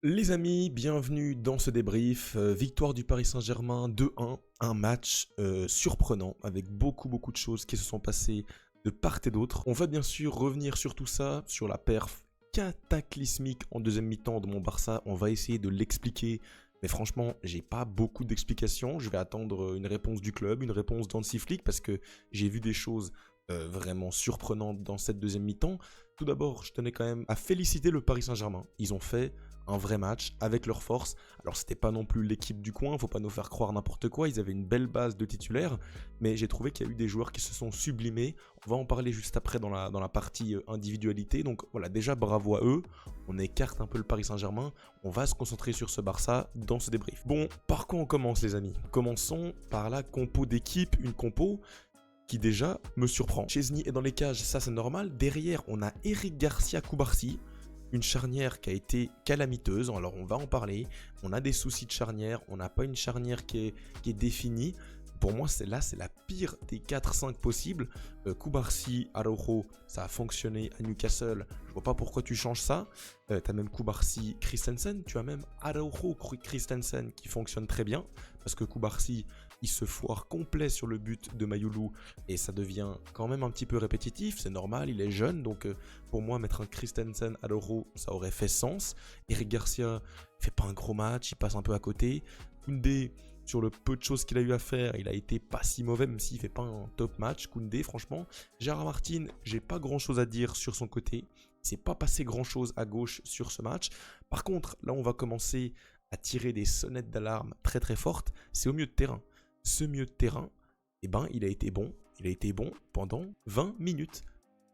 Les amis, bienvenue dans ce débrief. Victoire du Paris Saint-Germain 2-1, un match surprenant avec beaucoup de choses qui se sont passées de part et d'autre. On va bien sûr revenir sur tout ça, sur la perf cataclysmique en deuxième mi-temps de mon Barça. On va essayer de l'expliquer, mais franchement, j'ai pas beaucoup d'explications. Je vais attendre une réponse du club, une réponse d'Hansi Flick parce que j'ai vu des choses vraiment surprenantes dans cette deuxième mi-temps. Tout d'abord, je tenais quand même à féliciter le Paris Saint-Germain. Ils ont fait un vrai match avec leur force. Alors c'était pas non plus l'équipe du coin, faut pas nous faire croire n'importe quoi, ils avaient une belle base de titulaires, mais j'ai trouvé qu'il y a eu des joueurs qui se sont sublimés. On va en parler juste après dans la partie individualité. Donc voilà, déjà bravo à eux, on écarte un peu le Paris Saint-Germain, on va se concentrer sur ce Barça dans ce débrief. Bon, par quoi on commence les amis? Commençons par la compo d'équipe, une compo qui déjà me surprend. Chesney est dans les cages, ça c'est normal. Derrière, on a Eric Garcia Koubarsi, une charnière qui a été calamiteuse. Alors on va en parler. On a des soucis de charnière, on n'a pas une charnière qui est définie. Pour moi, c'est la pire des 4-5 possibles. Koubarsi, Araujo, ça a fonctionné à Newcastle. Je vois pas pourquoi tu changes ça. T'as même Koubarsi, Christensen. Tu as même Araujo, Christensen qui fonctionne très bien. Parce que Koubarsi, il se foire complet sur le but de Mayoulou. Et ça devient quand même un petit peu répétitif. C'est normal, il est jeune. Donc pour moi, mettre un Christensen, Araujo, ça aurait fait sens. Eric Garcia fait pas un gros match, il passe un peu à côté. Koundé, sur le peu de choses qu'il a eu à faire, il a été pas si mauvais, même s'il fait pas un top match. Koundé, franchement. Gérard Martin, j'ai pas grand chose à dire sur son côté. Il s'est pas passé grand chose à gauche sur ce match. Par contre, là, on va commencer à tirer des sonnettes d'alarme très fortes. C'est au milieu de terrain. Ce milieu de terrain, eh ben, il a été bon. Il a été bon pendant 20 minutes.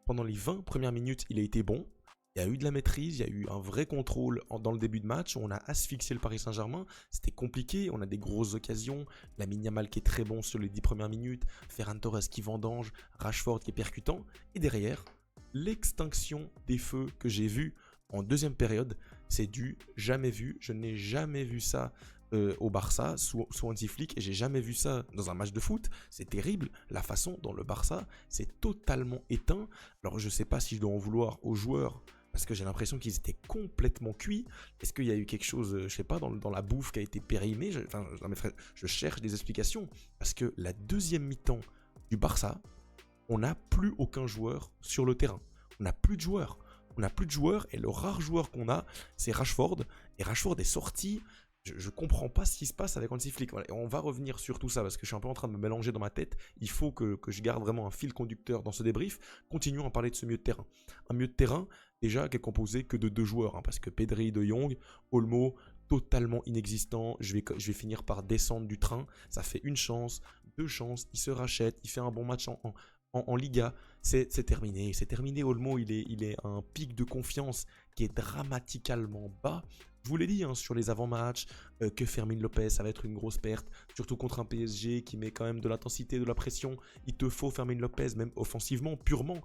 Pendant les 20 premières minutes, il a été bon. Il y a eu de la maîtrise, il y a eu un vrai contrôle dans le début de match. On a asphyxié le Paris Saint-Germain. C'était compliqué, on a des grosses occasions. Lamine Yamal qui est très bon sur les 10 premières minutes. Ferran Torres qui vendange. Rashford qui est percutant. Et derrière, l'extinction des feux que j'ai vu en deuxième période, c'est du jamais vu. Je n'ai jamais vu ça au Barça sous Hansi Flick et j'ai jamais vu ça dans un match de foot. C'est terrible la façon dont le Barça s'est totalement éteint. Alors je sais pas si je dois en vouloir aux joueurs parce que j'ai l'impression qu'ils étaient complètement cuits. Est-ce qu'il y a eu quelque chose, je sais pas, dans la bouffe qui a été périmée? Je cherche des explications parce que la deuxième mi-temps du Barça, on n'a plus aucun joueur sur le terrain. On n'a plus de joueurs. On n'a plus de joueurs et le rare joueur qu'on a, c'est Rashford. Et Rashford est sorti. Je comprends pas ce qui se passe avec Hansi Flick. Voilà. On va revenir sur tout ça parce que je suis un peu en train de me mélanger dans ma tête. Il faut que je garde vraiment un fil conducteur dans ce débrief. Continuons à parler de ce milieu de terrain. Un milieu de terrain, déjà, qui est composé que de 2 joueurs. Parce que Pedri, De Jong, Olmo, totalement inexistant. Je vais finir par descendre du train. Ça fait une chance, 2 chances. Il se rachète, il fait un bon match en Liga, c'est terminé. C'est terminé. Olmo, il est à un pic de confiance qui est dramatiquement bas. Je vous l'ai dit sur les avant-matchs que Fermin Lopez, ça va être une grosse perte, surtout contre un PSG qui met quand même de l'intensité, de la pression. Il te faut Fermin Lopez, même offensivement, purement.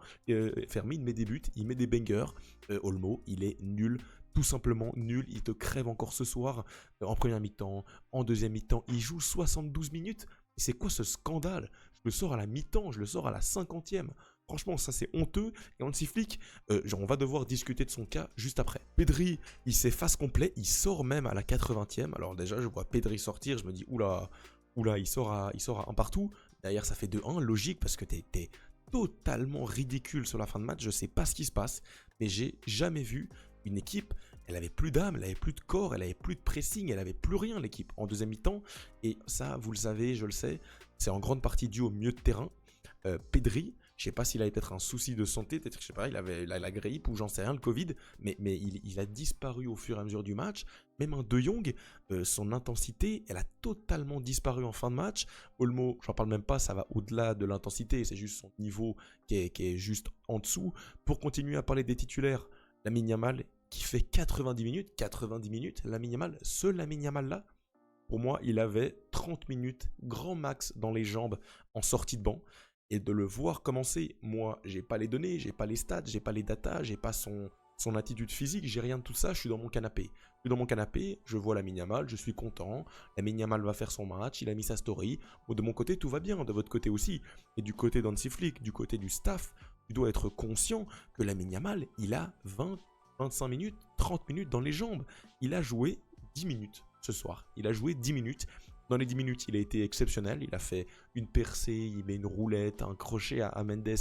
Fermin met des buts, il met des bangers. Olmo, il est nul. Tout simplement nul, il te crève encore ce soir en première mi-temps, en deuxième mi-temps, il joue 72 minutes. C'est quoi ce scandale? Je le sors à la mi-temps, je le sors à la 50e. Franchement, ça c'est honteux. Et Hansi Flick, on va devoir discuter de son cas juste après. Pedri, il s'efface complet, il sort même à la 80e. Alors déjà, je vois Pedri sortir, je me dis, oula, il sort à un partout. D'ailleurs, ça fait 2-1, logique, parce que t'es totalement ridicule sur la fin de match. Je sais pas ce qui se passe, mais j'ai jamais vu une équipe, elle avait plus d'âme, elle avait plus de corps, elle avait plus de pressing, elle avait plus rien l'équipe en deuxième mi-temps. Et ça, vous le savez, je le sais, c'est en grande partie dû au milieu de terrain. Pedri, je sais pas s'il avait peut-être un souci de santé, peut-être que je sais pas, il avait la grippe ou j'en sais rien, le Covid, mais il a disparu au fur et à mesure du match. Même un De Jong, son intensité, elle a totalement disparu en fin de match. Olmo, j'en parle même pas, ça va au-delà de l'intensité, c'est juste son niveau qui est juste en dessous. Pour continuer à parler des titulaires, Lamine Yamal qui fait 90 minutes, Lamine Yamal, ce Lamine Yamal là, pour moi, il avait 30 minutes grand max dans les jambes en sortie de banc. Et de le voir commencer, moi, j'ai pas les données, j'ai pas les stats, j'ai pas les datas, j'ai pas son attitude physique, j'ai rien de tout ça, je suis dans mon canapé. Je suis dans mon canapé, je vois Lamine Yamal, je suis content, Lamine Yamal va faire son match, il a mis sa story. Bon, de mon côté, tout va bien, de votre côté aussi. Et du côté d'Hansi Flick, du côté du staff, tu dois être conscient que Lamine Yamal, il a 20 25 minutes, 30 minutes dans les jambes. Il a joué 10 minutes ce soir. Il a joué 10 minutes. Dans les 10 minutes, il a été exceptionnel. Il a fait une percée, il met une roulette, un crochet à Mendes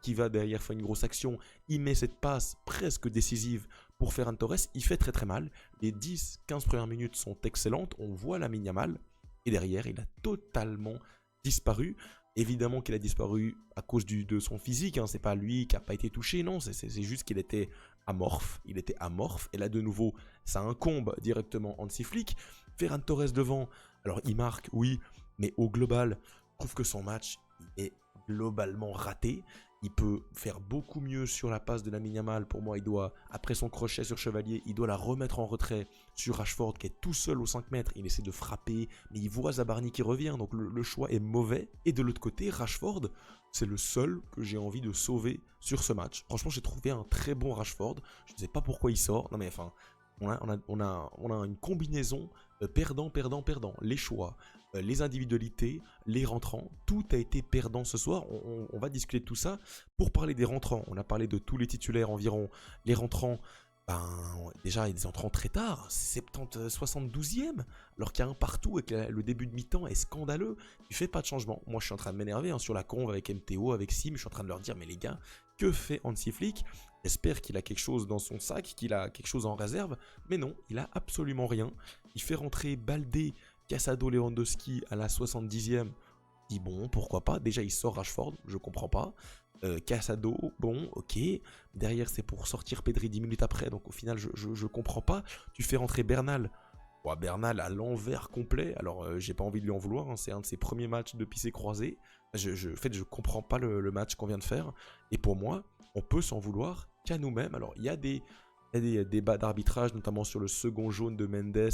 qui va derrière faire une grosse action. Il met cette passe presque décisive pour Ferran Torres. Il fait très très mal. Les 10-15 premières minutes sont excellentes. On voit Lamine Yamal. Et derrière, il a totalement disparu. Évidemment qu'il a disparu à cause de son physique. Hein. C'est pas lui qui n'a pas été touché. Non, c'est juste qu'il était amorphe. Il était amorphe. Et là, de nouveau, ça incombe directement Hansi Flick. Ferran Torres devant. Alors, il marque, oui. Mais au global, je trouve que son match est globalement raté. Il peut faire beaucoup mieux sur la passe de Lamine Yamal. Pour moi, il doit, après son crochet sur Chevalier, il doit la remettre en retrait sur Rashford qui est tout seul aux 5 mètres. Il essaie de frapper, mais il voit Zabarni qui revient. Donc le choix est mauvais. Et de l'autre côté, Rashford, c'est le seul que j'ai envie de sauver sur ce match. Franchement, j'ai trouvé un très bon Rashford. Je ne sais pas pourquoi il sort. Non mais enfin, on a une combinaison perdant, perdant, perdant. Les choix, les individualités, les rentrants, tout a été perdant ce soir. On va discuter de tout ça. Pour parler des rentrants, on a parlé de tous les titulaires environ. Les rentrants, déjà il y a des entrants très tard, 70, 72e, alors qu'il y a un partout et que le début de mi-temps est scandaleux. Tu fais pas de changement. Moi je suis en train de m'énerver sur la conve avec MTO, avec Sim, je suis en train de leur dire mais les gars, que fait Hansi Flick? J'espère qu'il a quelque chose dans son sac, qu'il a quelque chose en réserve, mais non, il a absolument rien. Il fait rentrer Baldé, Casado, Lewandowski à la 70e. Je dis bon, pourquoi pas. Déjà il sort Rashford, je comprends pas. Casado, bon, ok. Derrière, c'est pour sortir Pedri 10 minutes après. Donc au final, je comprends pas. Tu fais rentrer Bernal. Ouais, Bernal à l'envers complet. Alors, j'ai pas envie de lui en vouloir. Hein. C'est un de ses premiers matchs depuis ses croisés. En fait, je comprends pas le match qu'on vient de faire. Et pour moi, on peut s'en vouloir qu'à nous-mêmes. Alors, il y a des débats d'arbitrage, notamment sur le second jaune de Mendes.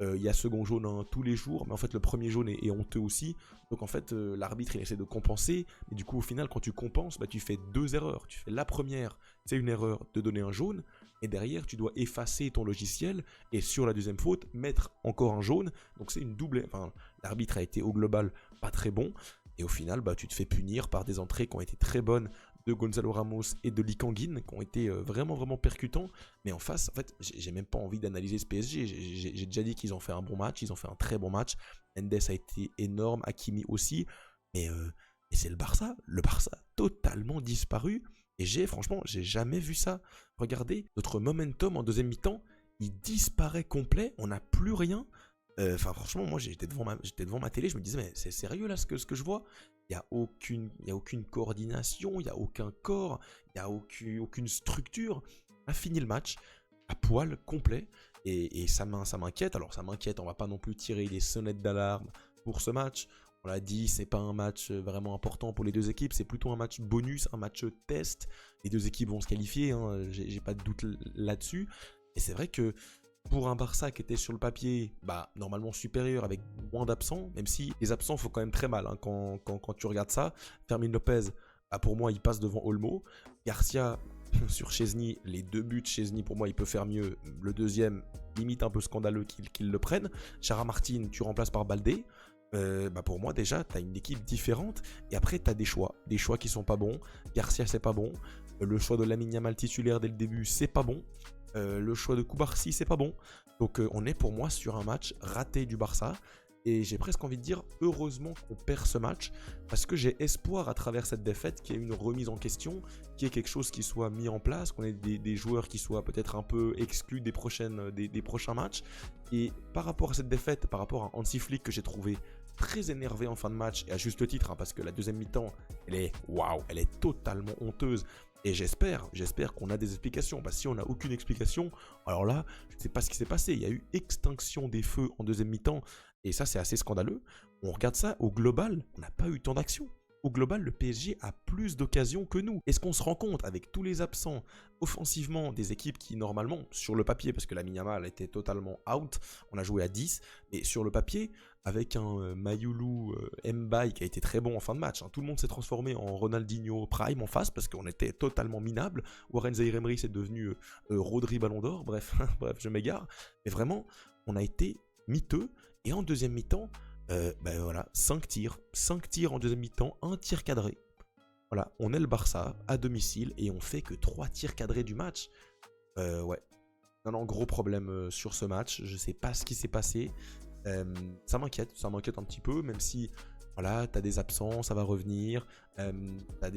Il y a second jaune tous les jours, mais en fait le premier jaune est honteux aussi. Donc en fait l'arbitre il essaie de compenser, mais du coup au final quand tu compenses, tu fais deux erreurs. Tu fais la première, c'est une erreur de donner un jaune, et derrière tu dois effacer ton logiciel, et sur la deuxième faute, mettre encore un jaune. Donc c'est une double... Enfin, l'arbitre a été au global pas très bon, et au final tu te fais punir par des entrées qui ont été très bonnes de Gonzalo Ramos et de Lee Kang-in qui ont été vraiment vraiment percutants. Mais en face, en fait, j'ai même pas envie d'analyser ce PSG. J'ai déjà dit qu'ils ont fait un bon match, ils ont fait un très bon match. Mendes a été énorme, Hakimi aussi. Mais c'est le Barça totalement disparu. Et franchement, j'ai jamais vu ça. Regardez, notre momentum en deuxième mi-temps, il disparaît complet, on n'a plus rien. Enfin, franchement, moi j'étais devant ma télé, je me disais, mais c'est sérieux là ce que je vois? Il n'y a aucune coordination, il n'y a aucun corps, il n'y a aucune structure. On a fini le match à poil complet et ça m'inquiète. Alors ça m'inquiète, on va pas non plus tirer des sonnettes d'alarme pour ce match. On l'a dit, c'est pas un match vraiment important pour les deux équipes, c'est plutôt un match bonus, un match test. Les deux équipes vont se qualifier, hein, j'ai pas de doute là-dessus. Et c'est vrai que pour un Barça qui était sur le papier normalement supérieur avec moins d'absents, même si les absents font quand même très mal hein, quand tu regardes ça. Fermin Lopez, pour moi il passe devant Olmo. Garcia sur Chesney, les deux buts Chesney pour moi il peut faire mieux. Le deuxième limite un peu scandaleux qu'il le prenne. Chara Martin tu remplaces par Baldé. Pour moi déjà t'as une équipe différente et après t'as des choix qui sont pas bons. Garcia c'est pas bon, le choix de Lamine Yamal titulaire dès le début c'est pas bon. Le choix de Koubarsi c'est pas bon. Donc on est pour moi sur un match raté du Barça. Et j'ai presque envie de dire heureusement qu'on perd ce match. Parce que j'ai espoir à travers cette défaite qu'il y ait une remise en question, qu'il y ait quelque chose qui soit mis en place, qu'on ait des joueurs qui soient peut-être un peu exclus des prochains matchs. Et par rapport à cette défaite, par rapport à Hansi Flick que j'ai trouvé très énervé en fin de match, et à juste titre, hein, parce que la deuxième mi-temps, elle est totalement honteuse. Et j'espère qu'on a des explications. Parce que si on n'a aucune explication, alors là, je ne sais pas ce qui s'est passé. Il y a eu extinction des feux en deuxième mi-temps. Et ça, c'est assez scandaleux. On regarde ça, au global, on n'a pas eu tant d'actions. Au global, le PSG a plus d'occasions que nous. Est-ce qu'on se rend compte, avec tous les absents offensivement des équipes qui, normalement, sur le papier, parce que la Yamal était totalement out, on a joué à 10, mais sur le papier, avec un Mayoulou Mbaye qui a été très bon en fin de match, hein, tout le monde s'est transformé en Ronaldinho Prime en face, parce qu'on était totalement minable. Warren Zaïre-Emery c'est devenu Rodri Ballon d'Or, bref, je m'égare. Mais vraiment, on a été miteux, et en deuxième mi-temps, 5 tirs en deuxième mi-temps, 1 tir cadré. Voilà, on est le Barça à domicile et on fait que 3 tirs cadrés du match. Ouais. Non, non, gros problème sur ce match. Je sais pas ce qui s'est passé. Ça m'inquiète un petit peu, même si voilà, t'as des absents, ça va revenir. T'as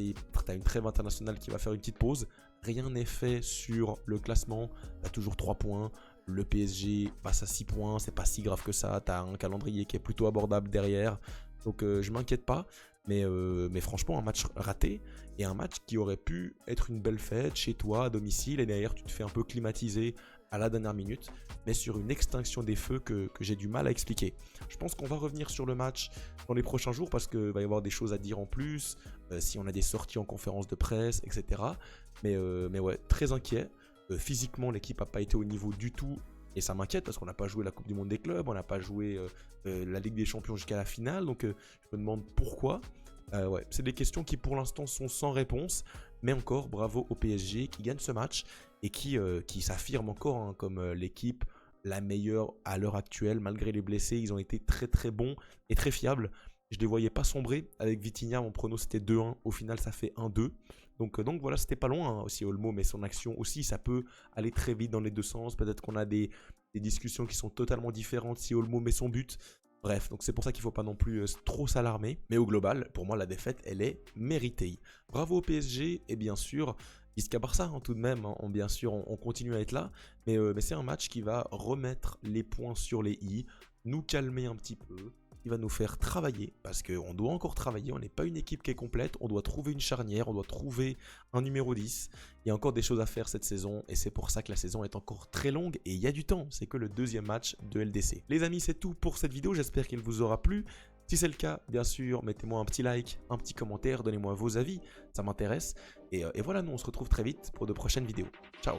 une trêve internationale qui va faire une petite pause. Rien n'est fait sur le classement. T'as toujours 3 points. Le PSG passe à 6 points. C'est pas si grave que ça. T'as un calendrier qui est plutôt abordable derrière. Donc je m'inquiète pas. Mais franchement, un match raté et un match qui aurait pu être une belle fête chez toi, à domicile. Et derrière, tu te fais un peu climatiser à la dernière minute, mais sur une extinction des feux que j'ai du mal à expliquer. Je pense qu'on va revenir sur le match dans les prochains jours parce qu'il va y avoir des choses à dire en plus, si on a des sorties en conférence de presse, etc. Mais ouais, très inquiet. Physiquement, l'équipe n'a pas été au niveau du tout. Et ça m'inquiète parce qu'on n'a pas joué la Coupe du Monde des clubs, on n'a pas joué la Ligue des Champions jusqu'à la finale. Donc je me demande pourquoi. Ouais, c'est des questions qui pour l'instant sont sans réponse. Mais encore, bravo au PSG qui gagne ce match et qui s'affirme encore hein, comme l'équipe la meilleure à l'heure actuelle. Malgré les blessés, ils ont été très très bons et très fiables. Je ne les voyais pas sombrer. Avec Vitinha, mon prono c'était 2-1. Au final, ça fait 1-2. Donc voilà, c'était pas loin hein, aussi Olmo, mais son action aussi, ça peut aller très vite dans les deux sens. Peut-être qu'on a des discussions qui sont totalement différentes si Olmo met son but. Bref, donc c'est pour ça qu'il ne faut pas non plus trop s'alarmer. Mais au global, pour moi, la défaite, elle est méritée. Bravo au PSG et bien sûr, jusqu'à Barça hein, tout de même. Hein, bien sûr, on continue à être là. Mais c'est un match qui va remettre les points sur les i, nous calmer un petit peu. Il va nous faire travailler, parce qu'on doit encore travailler, on n'est pas une équipe qui est complète, on doit trouver une charnière, on doit trouver un numéro 10. Il y a encore des choses à faire cette saison, et c'est pour ça que la saison est encore très longue, et il y a du temps, c'est que le deuxième match de LDC. Les amis, c'est tout pour cette vidéo, j'espère qu'il vous aura plu. Si c'est le cas, bien sûr, mettez-moi un petit like, un petit commentaire, donnez-moi vos avis, ça m'intéresse. Et voilà, nous on se retrouve très vite pour de prochaines vidéos. Ciao!